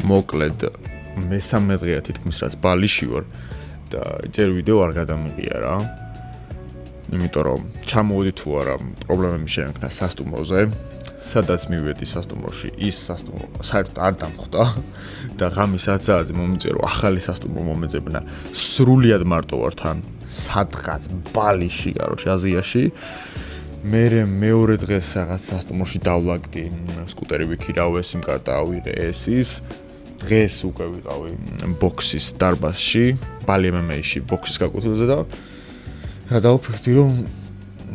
მოკლედ მესამე დღეა თითქმის რაც ბალიში ვარ და ჯერ ვიდეო არ გადამიღია რა. იმიტომ რომ ჩამოვედი თუ არა პრობლემები შეექმნა სასტუმროზე. სადაც მივედი სასტუმროში, ის სასტუმრო საერთოდ არ დამხვდა და ღამის 10 საათზე მომიწია რომ ახალი სასტუმრო მომეძებნა. სრულიად მარტო ვარ თან სადღაც ბალიში, აზიაში. მე მეორე დღეს რაღაც სასტუმროში დავლაგდი, სკუტერი ვიქირავე, სიმკარტა ავიღე ეს. დღეს უკვე ვიყავი ბოქსის დარბაზში, ბალი MMA-ში ბოქსის გაკუთილზე და დავფიქრდი რომ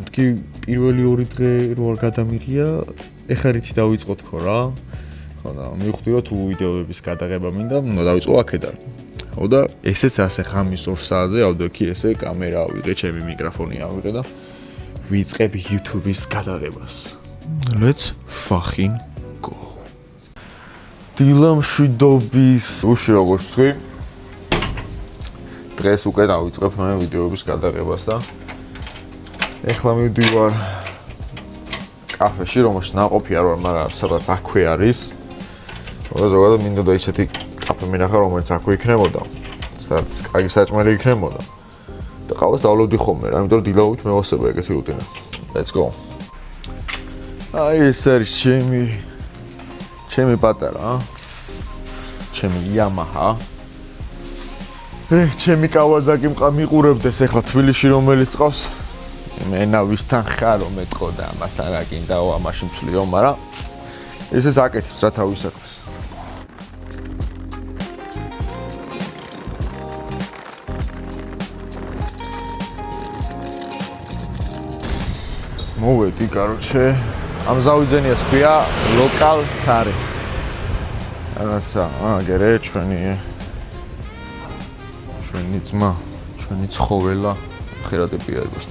თქი პირველი 2 დღე რო არ გადამიღია, ეხლა რითი დავიწყოთ ხო რა? ხო და მივხვდი რომ თუ ვიდეოების გადაღება მინდა, უნდა დავიწყო აქედან. ხო და ესეც ასე ღამის 2 საათზე ავდექი ესე კამერა ავიღე, ჩემი მიკროფონი ავიღე და ვიწყებ YouTube-ის გადაღებას. Let's fucking go. დილამშვიდობის უში როგორც თქვი. დღეს უკვე დავიწყებ მე ვიდეოების გადაღებას და ეხლა მივდივარ კაფეში, რომელშიც ნაყოფი არ ვარ, მაგრამ სადაც აქვე არის. და ზოგადად მინდა და ისეთი კაფე მინახა, რომელიც აქვე იქნებოდა. სადაც კარგი საჭმელი იქნებოდა. და ყავას დავლევდი ხოლმე რა, იმიტომ რომ დილაობით მევასება ეგეთი რუტინა. Let's go. აი ეს არის ჩემი პატარა, ჩემი Yamaha. ჩემი Kawasaki მიყურებდეს ეხლა თბილისში რომელიც ყავს. მენა ვისთან ხარ რომ მეტყო და ამასთან რა კიდაო ამაში მსვლიო, მაგრამ ესეც აკეთებს რა თავის საქმეს. მოვედი, ამ ზავიძენიას ქვია ლოკალ სარი. რაღაცა, აგერე ჩვენი ძმა, ჩვენი ცხოველა, ხერადები არის.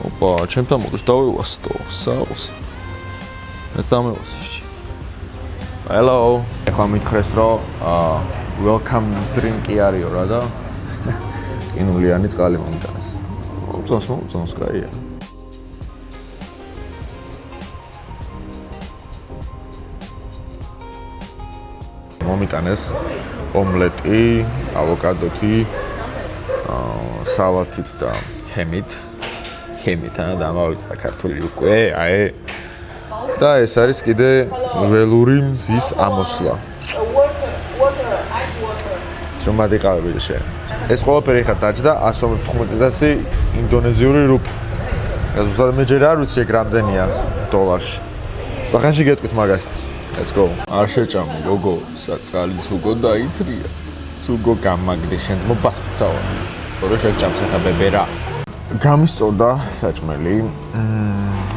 ოპა, ჩემთან მოდის დავივასტო, საოს. ეს დამევასი. Hello. ეხლა მითხრეს რომ welcome drink-ი არისო რა და ყინულიანი წყალი მომიტანეს. მოუწონს, კაია. მომიტანეს ომლეტი, ავოკადოთი, სალათით და ჰემით და ამავეც და ქართული უკვე, და ეს არის კიდე ველური მზის ამოსვლა. შემადი ყავები შენ. ეს ყველაფერი ხა დაჯდა 115,000 ინდონეზიური რუპი. ეს უბრალოდ მე ჯერ არ ვიცი ეგ რამდენია დოლარში. სხვახანში გეტყვით მაგასიც. Let's go. არ შეჭამი, გოგო, საწყალი ცუგო დაითრია. ცუგო გამაგდი, შენს მობასფიცაო. თორე შეჭამს ახლა ბებერა. გამისწორდა საჭმელი.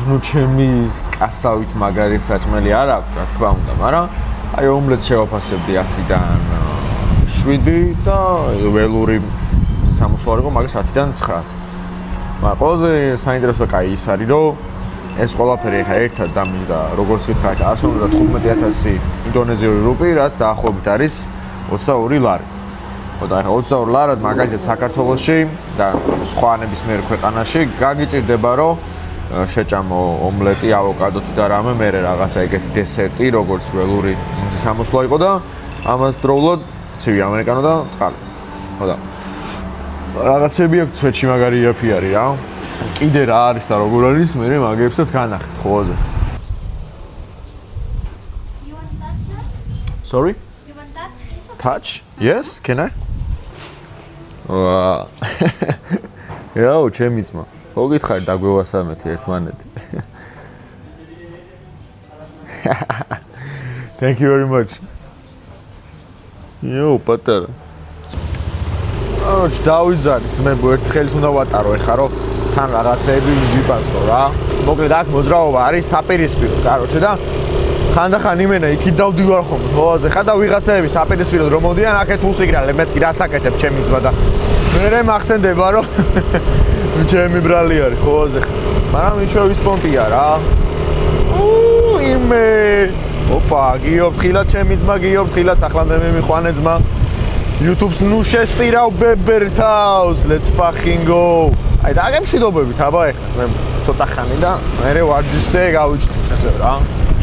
ჩემი კასავით მაგარი საჭმელი არ აქვს, რა თქმა უნდა, მაგრამ აი ომლეტს შევაფასებდი 10-დან 7 და ველური სამოსვლა იყო მაგას 10-დან 9-ს. მაგრამ ყველაზე საინტერესო კაი ის არის, რომ ეს ყველაფერი ხა ერთად დამიჯდა, როგორც გითხარით, 115,000 ინდონეზიური რუპი, რაც დაახლოებით არის 22 ლარი. ხო და ხა 22 ლარად მაგალითად საქართველოში და სხვა ნებისმიერ ქვეყანაში გაგიჭირდება, რომ შეჭამო ომლეტი, ავოკადოთი და რამე, მერე რაღაცა ეგეთი დესერტი, როგორც ველური სამოსვლა იყო და ამას დროულად ცივი ამერიკანო და წყალი. ხო და რაღაცები აქვს ცვეთში მაგარი იაფი არის რა. კიდე რა არის და როგორ არის, მე მაგებსაც განახეთ ხოლმე. You want that? Sorry? You want that? Touch? Yes, can I? Yo, ჩემი ძმა. ხო გითხარი დაგვევასამეთი ერთმანეთი. Thank you very much. Yo, პატარა. დავიზარდით, მე ერთხელით უნდა ვატარო ეხლა რომ თან რაღაცეები ვიპასკო რა. მოკლედ აქ მოძრაობა არის საპირისპირო, და ხანდახან იმენა იქით დავდივარ ხოლმე ბოლოზე ხა და ვიღაცეები საპირისპიროდ რომ მოდიან აქეთ უსიგრალე მეთქი რასაკეთებ ჩემი ძმა და მე მახსენდება რომ ჩემი ბრალი არის ხოლმე მაგრამ მიჩვევის პონტია რა იმე ოპა გიო ფრთხილად ჩემი ძმა გიო ფრთხილად ახლამდე მე მიყვანე ძმა YouTube-ს ნუ შესწირავ ბებერთავს let's fucking go აი და აგემშვიდობებით აბა ეხლა მე ცოტა ხანი და მე ვარჯიშზე გავიჩნდით ესე რა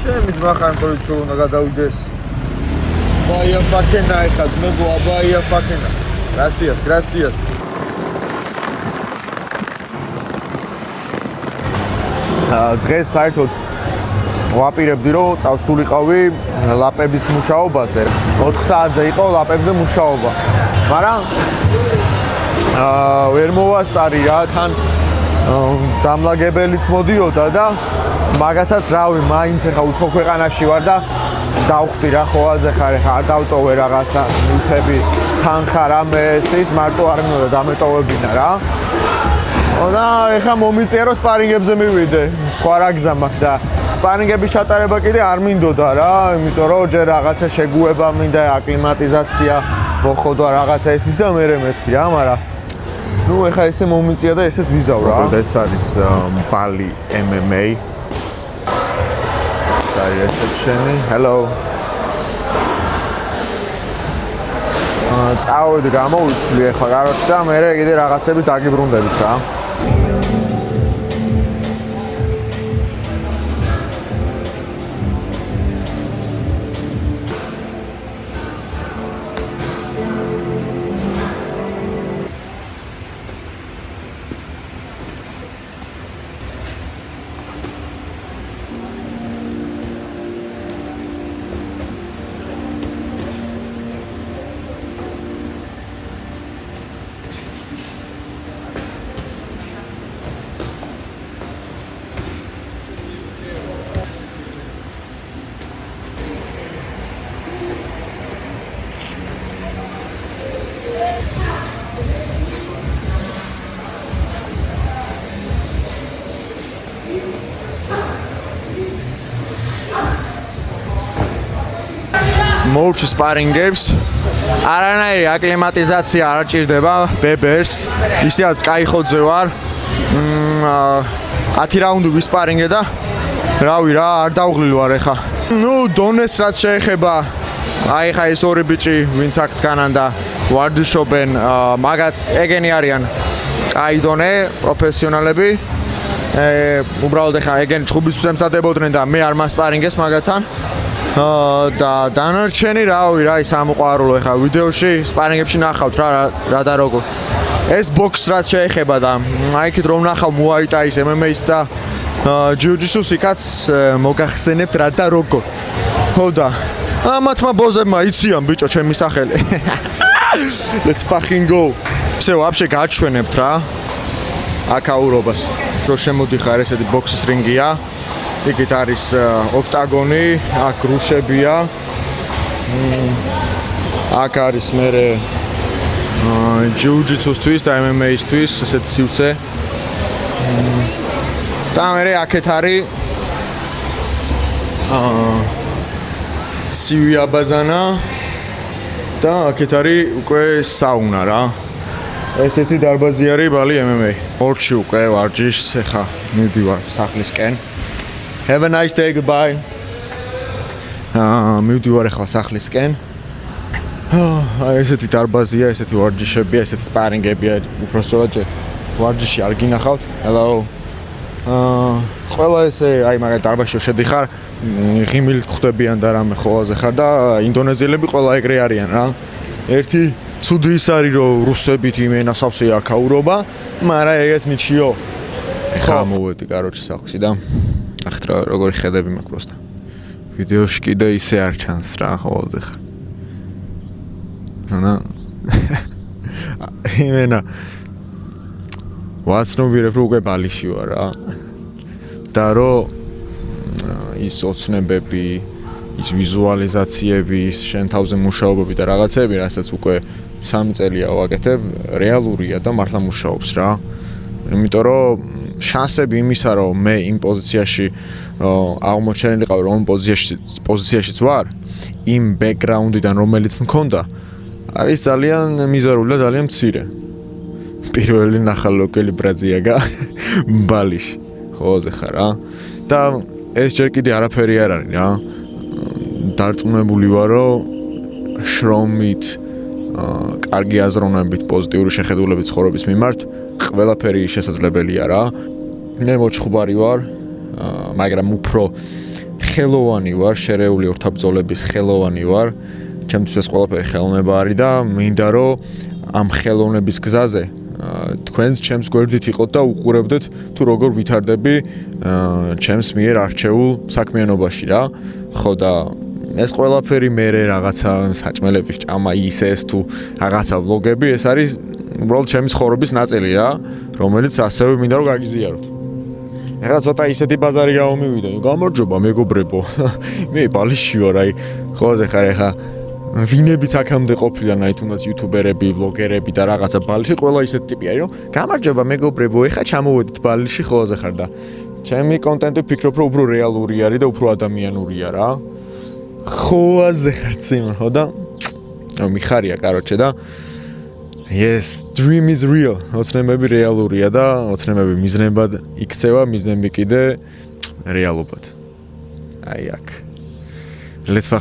ჩემი ძმა ხარ პოლიცია უნდა გადავიდეს Vaya fakena ეხა ძმებო, vaya fakena. Gracias, gracias. დღეს საერთოდ ვაპირებდი რომ წავსულიყავი ლაპების მუშაობაზე. 4 საათზე იყო ლაპებზე მუშაობა. მაგრამ ვერ მოვასწარი რა, თან დამლაგებელიც მოდიოდა და მაგათაც რავი, მაინც ახლა უცხო ქვეყანაში ვარ და დავხვდი რა ხოაზე ხარ, ხა არ დავტოვე რაღაცა ნივთები, თან ხარ ამე ეს მარტო არ მინდოდა დამეტოვებინა რა. და ეხლა მომიწია რომ სპარინგებზე მივიდე, სხვა რა გზა მაქვს და სპარინგების ჩატარება კიდე არ მინდოდა რა, იმიტომ რომ ჯერ რაღაცა შეგუება მინდა, აკლიმატიზაცია, მოხდო რაღაცა ესის და მერე მეთქი რა, მაგრამ ნუ ეხლა ესე მომიწია და ესეც ვიზავ რა. ეს არის ბალი MMA. Sorry, reception. Hello. წავედი გამოვიცვლი ახლა კაროჩი და მე კიდე რაღაცები დაგიბრუნდებით რა. მოვჭი სპარინგებს. არანაირი აკლიმატიზაცია არ ჭირდება ბებერს. ისედაც კაიხოძე ვარ. 10 რაუნდი ვისპარინგე და რავი რა, არ დავღლილ ვარ ეხა. ნუ დონეს რაც შეეხება, აი ხა ეს ორი ბიჭი ვინც აქ დგანან და ვარდიშობენ, მაგათ ეგენი არიან კაი დონე, პროფესიონალები. უბრალოდ ეხა ეგენი ჭუბისთვის ემზადებოდნენ და მე არ მასპარინგეს მაგათთან. და დანარჩენი რავი რა ის ამოყვარულო ეხა ვიდეოში სპარინგებში ნახავთ რა და როგორ ეს ბოქს რაც შეეხება და აიქით რომ ნახავ მუაიტაის MMA-ს და ჯიუ-ჯიტსუს იქაც მოგახსენებთ რა და როგორ ხო და ამათმა ბოზებმა იციან ბიჭო ჩემი სახელი let's fucking go ისე ვაფშე გაჩვენებთ რა აკაურობას რო შემოდიხარ ესეთი ბოქსის რინგია იქით არის ოქტაგონი, აქ რუშებია. აქ არის მერე ჯიუ-ჯიტსუსთვის და MMA-ისთვის ესეთი სივრცე. და მერე აქეთ არის ცივი აბაზანა და აქეთ არის უკვე საუნა რა. ესეთი დარბაზი არის ბალი MMA. ორჩი უკვე ვარჯიშს ეხა მივდივარ სახლისკენ. Have a nice day, goodbye. მივდივარ ახლა სახლისკენ. ესეთი დარბაზია, ესეთი ვარჯიშებია, ესეთი სპარინგებია, უბრალოდ ვარჯიში არ გინახავთ. Hello. ყველა ესე აი მაგალითად დარბაზში შედიხარ, ღიმილით ხვდებიან და რამე ხოაზე ხარ და ინდონეზიელები ყველა ეგრე არიან რა. ერთი ცუდი ის არის რომ რუსებით იმენა სავსე აკაურობა, მაგრამ ეგეც მიჩიო. ხა მოვედი კაროჩი სახლში და ახეთ როგორი ხედები მაქვს პროსტა. ვიდეოში კიდე ისე არ ჩანს რა ხოლმე ხარ. ანა იმენა ვაცნობიერებ რომ უკვე ბალიში ვარ რა. და რომ ის ოცნებები, ის ვიზუალიზაციები, ის შენ თავზე მუშაობები და რაღაცები, რასაც უკვე 3 წელია ვაკეთებ, რეალურია და მართლა მუშაობს რა. იმიტომ რომ შანსები იმისა რომ მე იმ პოზიციაში აღმოჩენილიყავი რომ პოზიციაშიც ვარ, იმ ბექგრაუნდიდან რომელიც მქონდა, არის ძალიან მიზერული და ძალიან მცირე. პირველი ნახალოკელი ბრაზიაგა ბალიში. ხოზე ხარ რა. და ეს ჯერ კიდე არაფერი არ არის რა. დარწმუნებული ვარ რომ შრომით, კარგი აზროვნებით, პოზიტიური შეხედულებით ცხოვრების მიმართ ყველაფერი შესაძლებელია რა. მე მოჭხუბარი ვარ, მაგრამ უფრო ხელოვანი ვარ, შერეული ორთაბრძოლების ხელოვანი ვარ ჩემთვის ეს ყველაფერი ხელოვნება არის და მინდა რომ ამ ხელოვნების გზაზე თქვენს ჩემს გვერდით იყოთ და უყურებდეთ თუ როგორ ვითარდები ჩემს მიერ არჩეულ საქმიანობაში რა. ხო და ეს ყველაფერი მე რაღაცა საჭმელების ჭამა ის თუ რაღაცა ვლოგები ეს არის უბრალოდ ჩემი ცხოვრების ნაწილი რა, რომელიც ასევე მინდა რომ გაგიზიაროთ. ეხლა ცოტა ისეთი ბაზარი გამომივიდა, გამარჯობა მეგობრებო. მე ბალიში ვარ, აი ხოლმე ხარ ეხა ვინებიც აქამდე ყოფილან, აი თუნდაც იუთუბერები, ბლოგერები და რაღაცა ბალიში, ყველა ისეთი ტიპი არის, რომ გამარჯობა მეგობრებო, ეხა ჩამოვედით ბალიში ხოლმე ხარ და ჩემი კონტენტი ვფიქრობ, რომ უფრო რეალური არის და უფრო ადამიანურია რა. ხოლმე ხარ სიმონ, ხო და მიხარია, კაროჩე და Yes, dream is real. ოცნებები რეალურია და ოცნებები მიზნებად იქცევა, მიზნები კიდე რეალობად. აი აქ.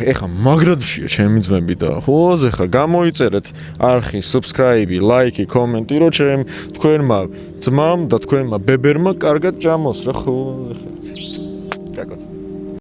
ეხა მაგრადშია ჩემი ძმები და ხოლმე ხა გამოიწერეთ არხი, subscribe, like, კომენტი, რომ თქვენმა ძმამ და თქვენმა ბებერმა კარგად ჭამოს რა ხო ხა. გაკოცეთ.